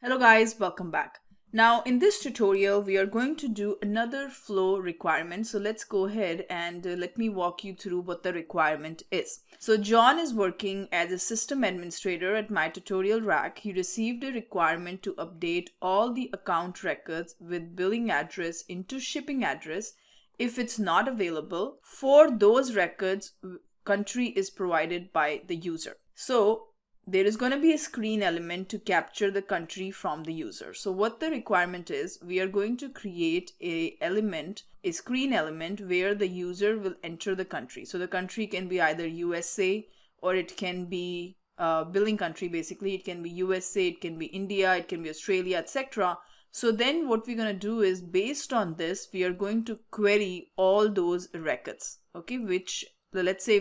Hello guys, welcome back. Now in this tutorial, we are going to do another flow requirement. So let's go ahead and let me walk you through what the requirement is. So John is working as a system administrator at MyTutorialRack. He received a requirement to update all the account records with billing address into shipping address. If it's not available, for those records, country is provided by the user. So there is going to be a screen element to capture the country from the user. So what the requirement is, we are going to create a screen element where the user will enter the country. So the country can be either USA or it can be billing country. Basically, it can be USA, it can be India, it can be Australia, etc. So then what we're going to do is, based on this, we are going to query all those records. Okay, which let's say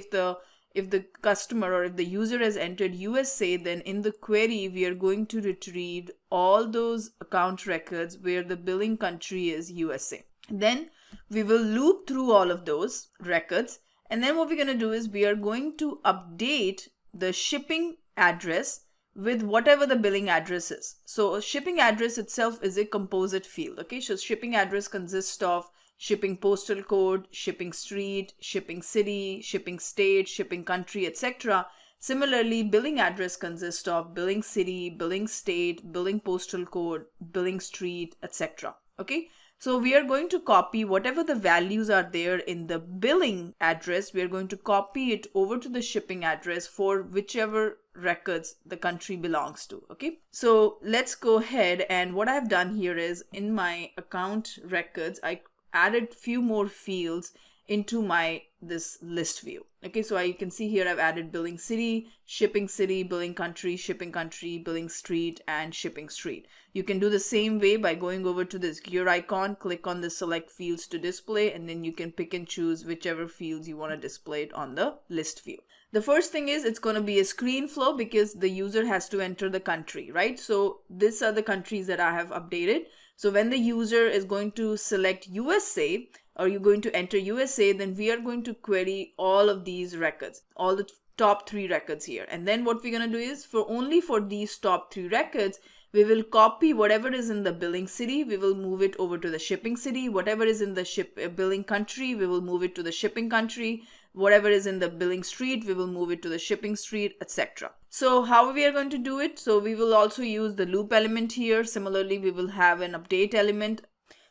if the customer or if the user has entered USA, then in the query, we are going to retrieve all those account records where the billing country is USA. Then we will loop through all of those records. And then what we're going to do is we are going to update the shipping address with whatever the billing address is. So shipping address itself is a composite field. Okay, so shipping address consists of shipping postal code, shipping street, shipping city, shipping state, shipping country, etc. Similarly, billing address consists of billing city, billing state, billing postal code, billing street, etc. Okay, so we are going to copy whatever the values are there in the billing address. We are going to copy it over to the shipping address for whichever records the country belongs to. Okay, so let's go ahead, and what I've done here is, in my account records, I added few more fields into this list view. Okay, so you can see here I've added billing city, billing country, shipping country, billing street, and shipping street. You can do the same way by going over to this gear icon, click on the select fields to display, and then you can pick and choose whichever fields you want to display it on the list view. The first thing is, it's going to be a screen flow because the user has to enter the country, right? So these are the countries that I have updated. So when the user is going to select USA, or you're going to enter USA, then we are going to query all of these records, all the top 3 records here. And then what we're going to do is, only for these top 3 records, we will copy whatever is in the billing city, we will move it over to the shipping city. Whatever is in the billing country, we will move it to the shipping country. Whatever is in the billing street, we will move it to the shipping street, etc. So how we are going to do it? So we will also use the loop element here. Similarly, we will have an update element.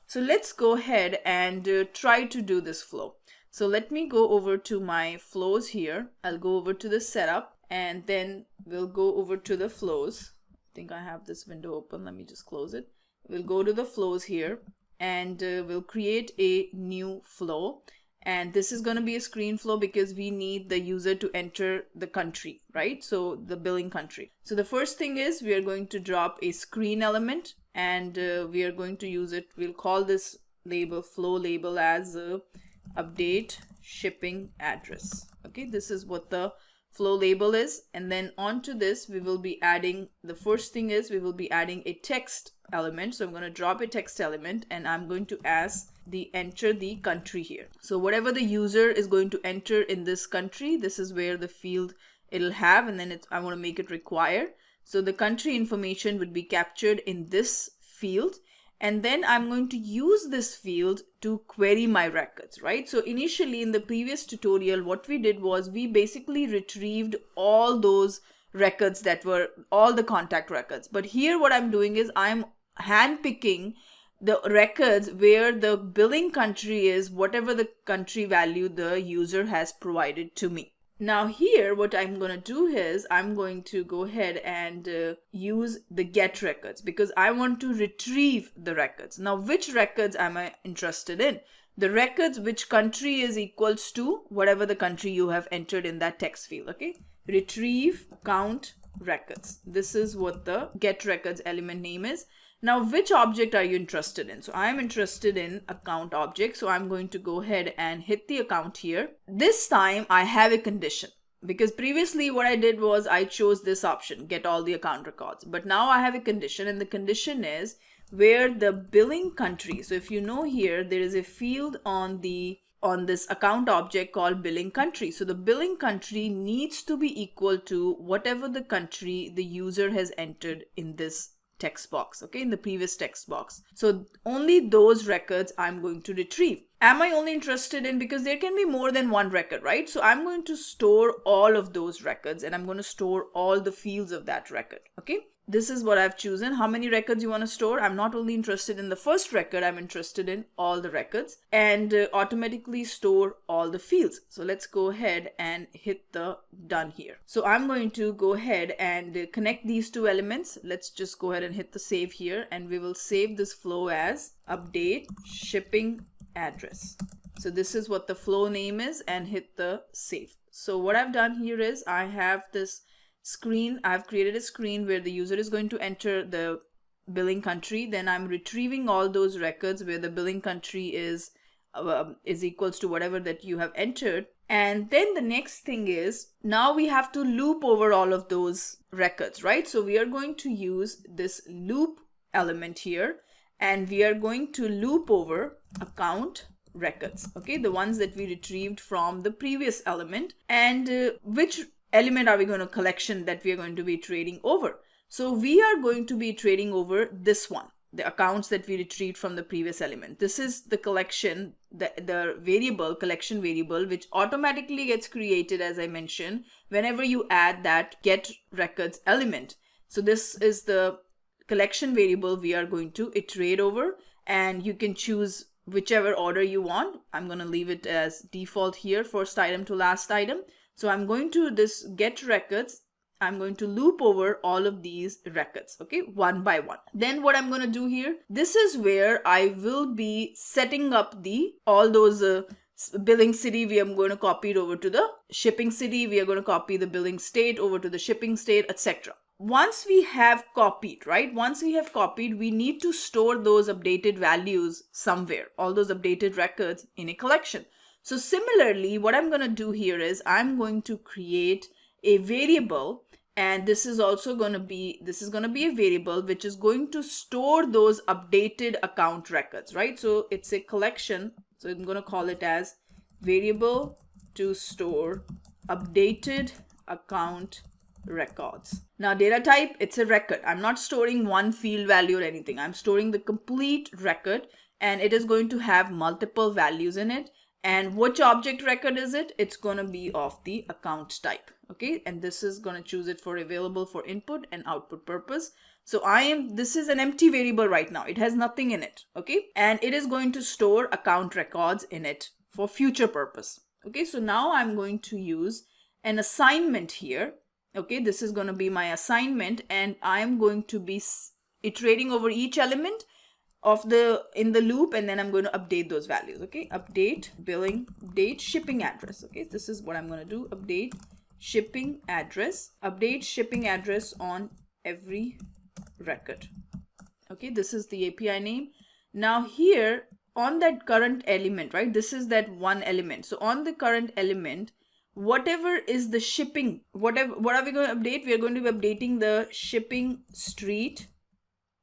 So let's go ahead and try to do this flow. So let me go over to my flows here. I'll go over to the setup, and then we'll go over to the flows. I think I have this window open. Let me just close it. We'll go to the flows here, and we'll create a new flow. And this is going to be a screen flow because we need the user to enter the country, right? So the billing country. So the first thing is, we are going to drop a screen element, and we are going to use it. We'll call this flow label as update shipping address. Okay, this is what the flow label is. And then onto this, we will be adding, the first thing is, we will be adding a text element. So I'm going to drop a text element, and I'm going to ask enter the country here. So whatever the user is going to enter in this country, this is where the field it'll have, and then I want to make it required. So the country information would be captured in this field, and then I'm going to use this field to query my records, right? So initially in the previous tutorial, what we did was we basically retrieved all those records that were all the contact records. But here what I'm doing is I'm handpicking the records where the billing country is whatever the country value the user has provided to me. Now here what I'm going to do is I'm going to go ahead and use the get records because I want to retrieve the records. Now which records am I interested in? The records which country is equals to whatever the country you have entered in that text field. Okay, retrieve count records. This is what the get records element name is. Now, which object are you interested in? So I'm interested in account object. So I'm going to go ahead and hit the account here. This time I have a condition because previously what I did was I chose this option, get all the account records. But now I have a condition, and the condition is where the billing country. So if you know here, there is a field on this account object called billing country. So the billing country needs to be equal to whatever the country the user has entered in this text box, okay, in the previous text box. So only those records I'm going to retrieve. Am I only interested in, because there can be more than one record, right? So I'm going to store all of those records, and I'm going to store all the fields of that record, okay? This is what I've chosen. How many records you want to store? I'm not only interested in the first record, I'm interested in all the records, and automatically store all the fields. So let's go ahead and hit the done here. So I'm going to go ahead and connect these two elements. Let's just go ahead and hit the save here, and we will save this flow as update shipping address. So this is what the flow name is, and hit the save. So what I've done here is I have this screen. I've created a screen where the user is going to enter the billing country. Then I'm retrieving all those records where the billing country is equals to whatever that you have entered. And then the next thing is, now we have to loop over all of those records, right? So we are going to use this loop element here, and we are going to loop over account records, okay, the ones that we retrieved from the previous element. And which element are we going to collection that we are going to be trading over? So we are going to be trading over this one, the accounts that we retrieved from the previous element. This is the collection, the variable, collection variable, which automatically gets created, as I mentioned, whenever you add that get records element. So this is the collection variable we are going to iterate over, and you can choose whichever order you want. I'm going to leave it as default here, first item to last item. So I'm going to this get records. I'm going to loop over all of these records, okay, one by one. Then what I'm going to do here, this is where I will be setting up all those billing city. We are going to copy it over to the shipping city. We are going to copy the billing state over to the shipping state, etc. Once we have copied, right? Once we have copied, we need to store those updated values somewhere, all those updated records in a collection. So similarly, what I'm going to do here is I'm going to create a variable, and this is going to be a variable which is going to store those updated account records, right? So it's a collection. So I'm going to call it as variable to store updated account records. Now data type, it's a record. I'm not storing one field value or anything. I'm storing the complete record, and it is going to have multiple values in it. And which object record is it? It's going to be of the account type, okay? And this is going to choose it for available for input and output purpose. So this is an empty variable right now. It has nothing in it, okay? And it is going to store account records in it for future purpose, okay? So now I'm going to use an assignment here, okay? This is going to be my assignment, and I'm going to be iterating over each element in the loop, and then I'm going to update those values, okay? Update billing date shipping address, okay? This is what I'm going to do. Update shipping address on every record, okay? This is the API name. Now here on that current element, right? This is that one element. So on the current element, whatever is the shipping, what are we going to update? We are going to be updating the shipping street.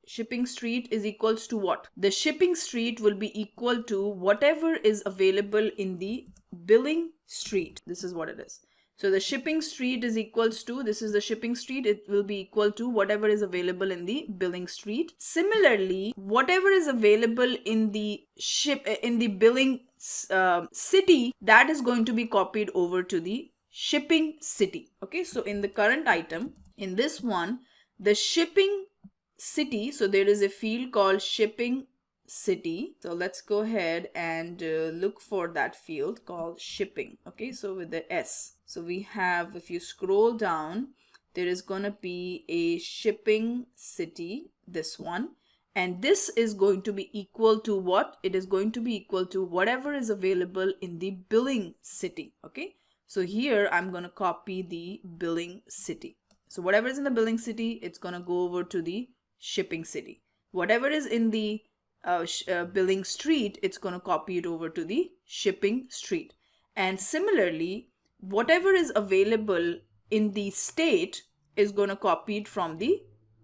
Shipping street is equals to what? The shipping street will be equal to whatever is available in the billing street. This is what it is. So the shipping street is equals to, this is the shipping street, it will be equal to whatever is available in the billing street. Similarly, whatever is available in the billing city, that is going to be copied over to the shipping city. Okay, so in the current item, in this one, the shipping city, so there is a field called shipping city. So let's go ahead and look for that field called shipping. Okay, so with the S. So we have, if you scroll down, there is going to be a shipping city, this one. And this is going to be equal to what? It is going to be equal to whatever is available in the billing city. Okay, so here I'm going to copy the billing city. So whatever is in the billing city, it's going to go over to the shipping city. Whatever is in the billing street, it's going to copy it over to the shipping street. And similarly, whatever is available in the state is going to copy it from the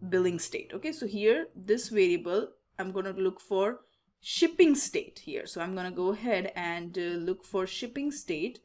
billing state. Okay, so here, this variable, I'm going to look for shipping state here. So I'm going to go ahead and look for shipping state.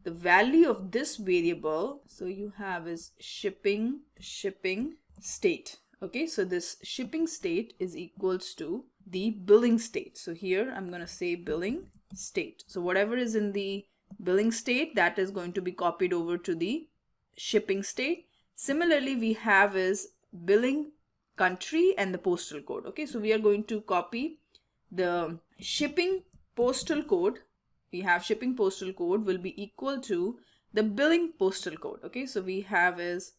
The value of this variable, so you have is shipping state. Okay, so this shipping state is equals to the billing state. So here I'm going to say billing state. So whatever is in the billing state, that is going to be copied over to the shipping state. Similarly, we have is billing country and the postal code. Okay, so we are going to copy the shipping postal code. We have shipping postal code will be equal to the billing postal code. Okay, so we have is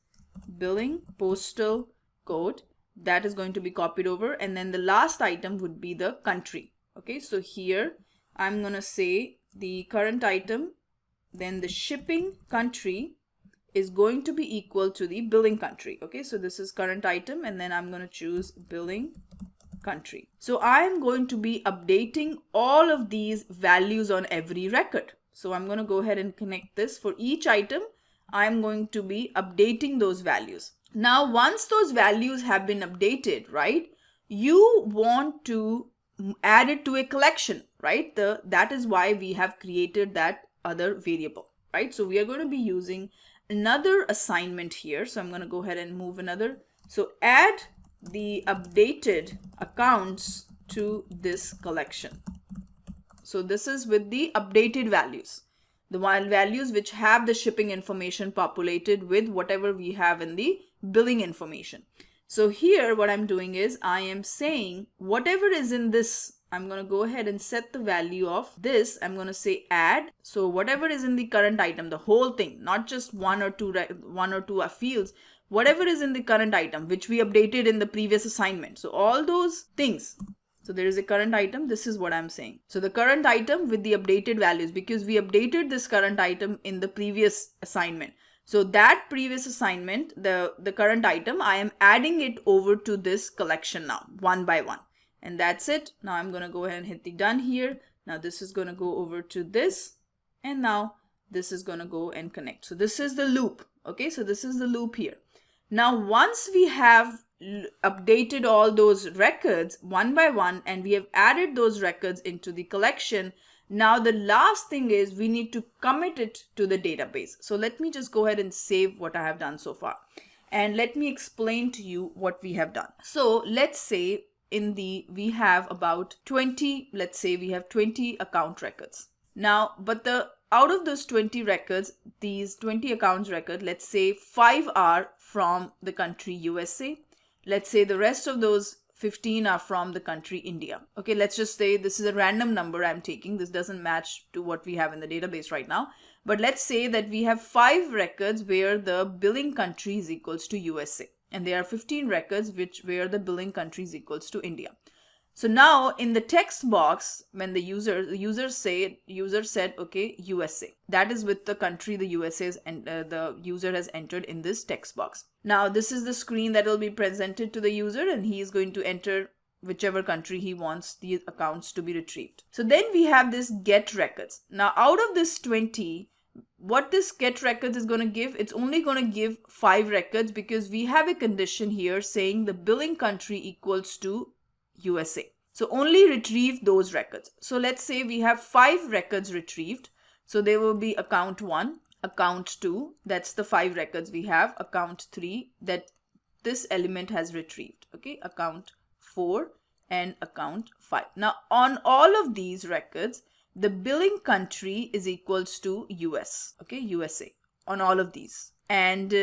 billing postal code, that is going to be copied over, and then the last item would be the country. Okay, so here I'm going to say the current item, then the shipping country is going to be equal to the billing country. Okay, so this is current item, and then I'm going to choose billing country. So I'm going to be updating all of these values on every record. So I'm going to go ahead and connect this. For each item, I'm going to be updating those values. Now, once those values have been updated, right, you want to add it to a collection, right? That is why we have created that other variable, right? So we are going to be using another assignment here. So I'm going to go ahead and move another. So add the updated accounts to this collection. So this is with the updated values, the values which have the shipping information populated with whatever we have in the billing information. So here what I'm doing is I am saying whatever is in this, I'm going to go ahead and set the value of this. I'm going to say add. So whatever is in the current item, the whole thing, not just one or two fields, whatever is in the current item, which we updated in the previous assignment. So all those things. So there is a current item. This is what I'm saying. So the current item with the updated values, because we updated this current item in the previous assignment. So that previous assignment, the current item, I am adding it over to this collection now, one by one. And that's it. Now I'm going to go ahead and hit the done here. Now this is going to go over to this. And now this is going to go and connect. So this is the loop. Okay, so this is the loop here. Now once we have updated all those records one by one and we have added those records into the collection, now the last thing is we need to commit it to the database. So let me just go ahead and save what I have done so far. And let me explain to you what we have done. So let's say we have about 20, let's say we have 20 account records. Now, but out of those 20 records, these 20 accounts record, let's say 5 are from the country USA. Let's say the rest of those 15 are from the country India. Okay, let's just say this is a random number I'm taking. This doesn't match to what we have in the database right now. But let's say that we have 5 records where the billing country is equals to USA. And there are 15 records where the billing country is equals to India. So now in the text box, when the user said, okay, USA. That is with the country the USA is, and the user has entered in this text box. Now this is the screen that will be presented to the user, and he is going to enter whichever country he wants the accounts to be retrieved. So then we have this get records. Now out of this 20, what this get records is going to give, it's only going to give 5 records because we have a condition here saying the billing country equals to USA. So only retrieve those records. So let's say we have 5 records retrieved. So there will be account 1, account 2, that's the 5 records we have, account 3 that this element has retrieved, okay, account 4 and account 5. Now on all of these records, the billing country is equals to US, okay, USA on all of these. And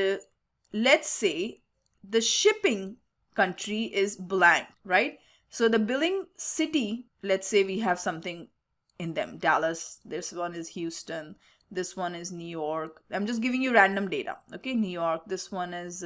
let's say the shipping country is blank, right? So the billing city, let's say we have something in them, Dallas, this one is Houston, this one is New York. I'm just giving you random data, okay, New York, this one is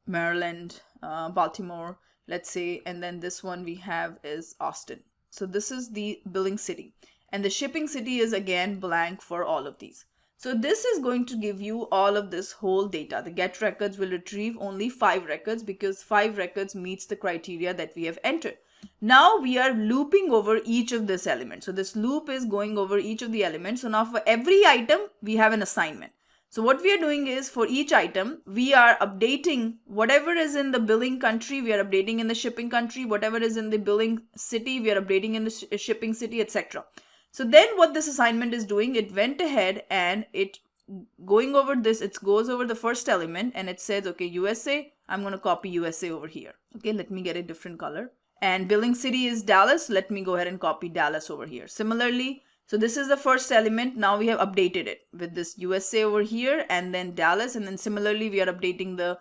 Maryland, Baltimore, let's say, and then this one we have is Austin. So this is the billing city. And the shipping city is again blank for all of these. So this is going to give you all of this whole data. The get records will retrieve only 5 records because 5 records meets the criteria that we have entered. Now we are looping over each of this element. So this loop is going over each of the elements. So now for every item, we have an assignment. So what we are doing is for each item, we are updating whatever is in the billing country, we are updating in the shipping country, whatever is in the billing city, we are updating in the shipping city, etc. So then what this assignment is doing, it went ahead and it going over this, it goes over the first element and it says, okay, USA, I'm going to copy USA over here. Okay, let me get a different color. And billing city is Dallas. Let me go ahead and copy Dallas over here. Similarly, so this is the first element. Now we have updated it with this USA over here and then Dallas. And then similarly, we are updating the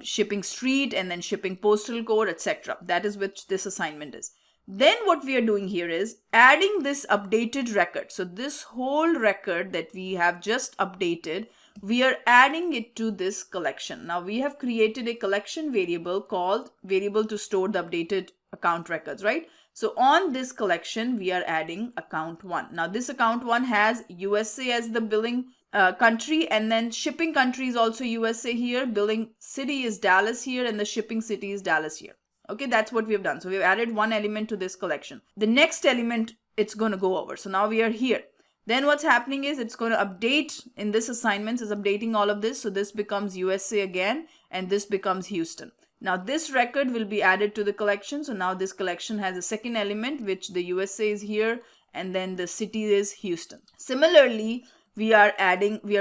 shipping street and then shipping postal code, etc. That is which this assignment is. Then what we are doing here is adding this updated record. So this whole record that we have just updated, we are adding it to this collection. Now we have created a collection variable called variable to store the updated account records, right? So on this collection, we are adding account 1. Now this account 1 has USA as the billing country, and then shipping country is also USA here. Billing city is Dallas here, and the shipping city is Dallas here. Okay, that's what we have done. So we've added one element to this collection. The next element it's going to go over. So now we are here. Then what's happening is it's going to update in this assignment is updating all of this. So this becomes USA again, and this becomes Houston. Now this record will be added to the collection. So now this collection has a second element, which the USA is here, and then the city is Houston. Similarly, we are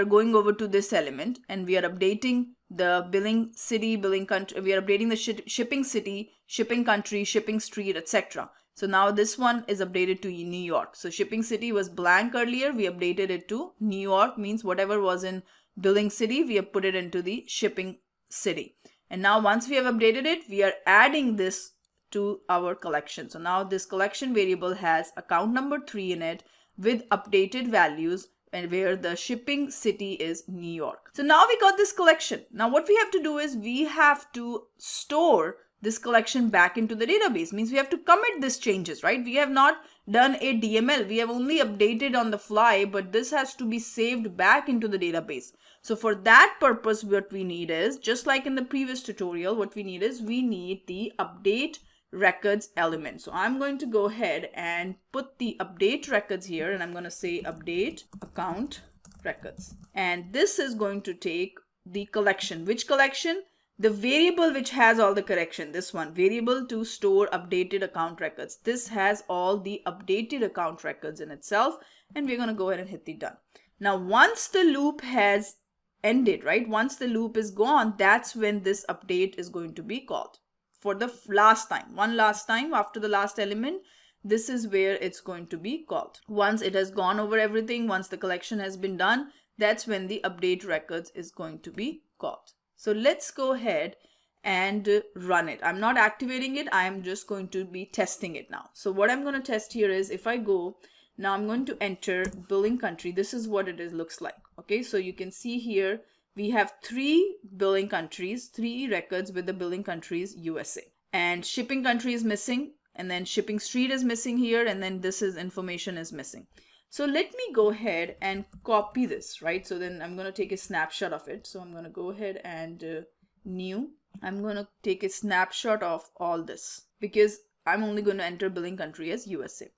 going over to this element and we are updating the billing city, billing country. We are updating the shipping city, shipping country, shipping street, etc. So now this one is updated to New York. So shipping city was blank earlier. We updated it to New York, means whatever was in billing city, we have put it into the shipping city. And now once we have updated it, we are adding this to our collection. So now this collection variable has account number 3 in it with updated values, and where the shipping city is New York. So now we got this collection. Now what we have to do is we have to store this collection back into the database. Means we have to commit these changes, right? We have not done a DML. We have only updated on the fly, but this has to be saved back into the database. So for that purpose, what we need is, just like in the previous tutorial, what we need is we need the update records element. So I'm going to go ahead and put the update records here, and I'm going to say update account records. And this is going to take the collection. Which collection? The variable which has all the correction. This one, variable to store updated account records. This has all the updated account records in itself, and we're going to go ahead and hit the done. Now once the loop has ended, right? Once the loop is gone, that's when this update is going to be called. For the last time, one last time after the last element, this is where it's going to be called. Once it has gone over everything, once the collection has been done, that's when the update records is going to be called. So let's go ahead and run it. I'm not activating it. I'm just going to be testing it now. So what I'm going to test here is if I go, now I'm going to enter billing country. This is what it is looks like. Okay, so you can see here, we have 3 billing countries, 3 records with the billing countries USA, and shipping country is missing, and then shipping street is missing here, and then this is information is missing. So let me go ahead and copy this, right? So then I'm going to take a snapshot of it. So I'm going to go ahead and new. I'm going to take a snapshot of all this because I'm only going to enter billing country as USA.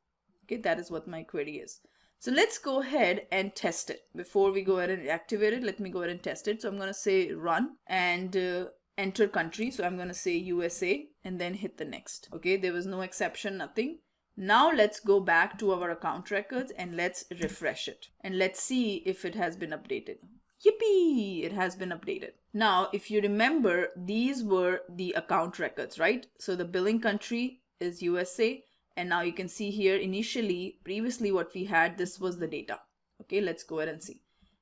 Okay, that is what my query is. So let's go ahead and test it. Before we go ahead and activate it, let me go ahead and test it. So I'm going to say run and enter country. So I'm going to say USA and then hit the next. Okay, there was no exception, nothing. Now let's go back to our account records and let's refresh it. And let's see if it has been updated. Yippee! It has been updated. Now, if you remember, these were the account records, right? So the billing country is USA. And now you can see here initially, previously what we had, this was the data. Okay, let's go ahead and see.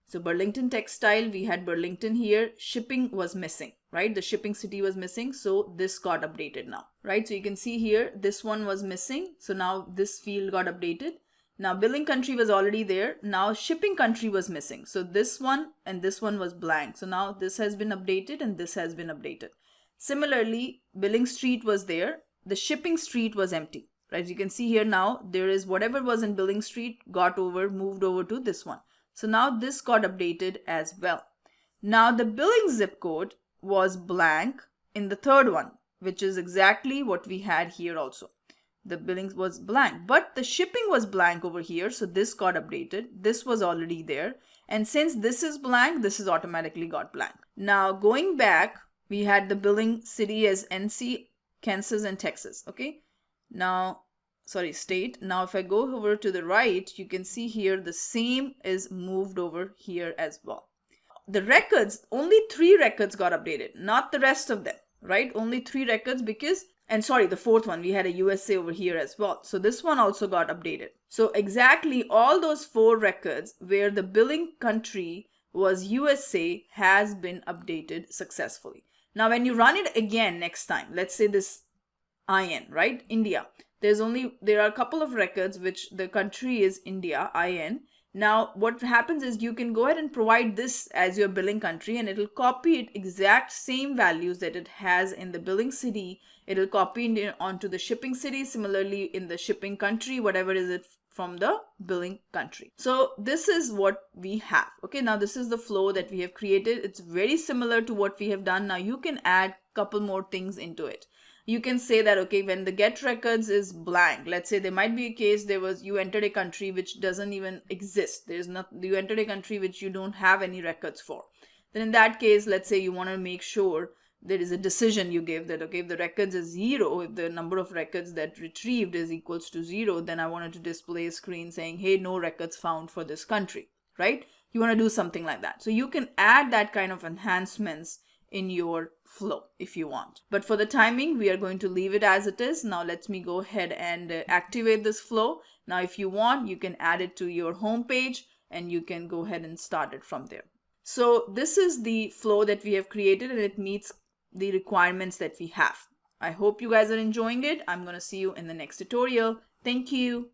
So Burlington Textile, we had Burlington here. Shipping was missing, right? The shipping city was missing. So this got updated now, right? So you can see here, this one was missing. So now this field got updated. Now billing country was already there. Now shipping country was missing. So this one and this one was blank. So now this has been updated and this has been updated. Similarly, billing street was there. The shipping street was empty. Right, you can see here now there is whatever was in billing street moved over to this one. So now this got updated as well. Now the billing zip code was blank in the third one, which is exactly what we had here also. The billing was blank, but the shipping was blank over here. So this got updated. This was already there. And since this is blank, this is automatically got blank. Now going back, we had the billing city as NC, Kansas and Texas. Okay. Now, sorry, state. Now, if I go over to the right, you can see here the same is moved over here as well. the records, only 3 records got updated, not the rest of them, right? Only 3 records because, and sorry, the fourth one, we had a USA over here as well. So this one also got updated. So exactly all those 4 records where the billing country was USA has been updated successfully. Now, when you run it again next time, let's say this IN, right? India. There are a couple of records which the country is India, IN. Now, what happens is you can go ahead and provide this as your billing country, and it'll copy it exact same values that it has in the billing city. It'll copy it onto the shipping city. Similarly, in the shipping country, whatever is it from the billing country. So this is what we have. Okay, now this is the flow that we have created. It's very similar to what we have done. Now you can add a couple more things into it. You can say that, okay, when the get records is blank, let's say there might be a case you entered a country which doesn't even exist. You entered a country which you don't have any records for. Then in that case, let's say you want to make sure there is a decision you give that, okay, if the records is 0, if the number of records that retrieved is equals to 0, then I wanted to display a screen saying, hey, no records found for this country, right? You want to do something like that. So you can add that kind of enhancements in your flow if you want. But for the timing, we are going to leave it as it is. Now let me go ahead and activate this flow. Now if you want, you can add it to your home page and you can go ahead and start it from there. So this is the flow that we have created and it meets the requirements that we have. I hope you guys are enjoying it. I'm going to see you in the next tutorial. Thank you.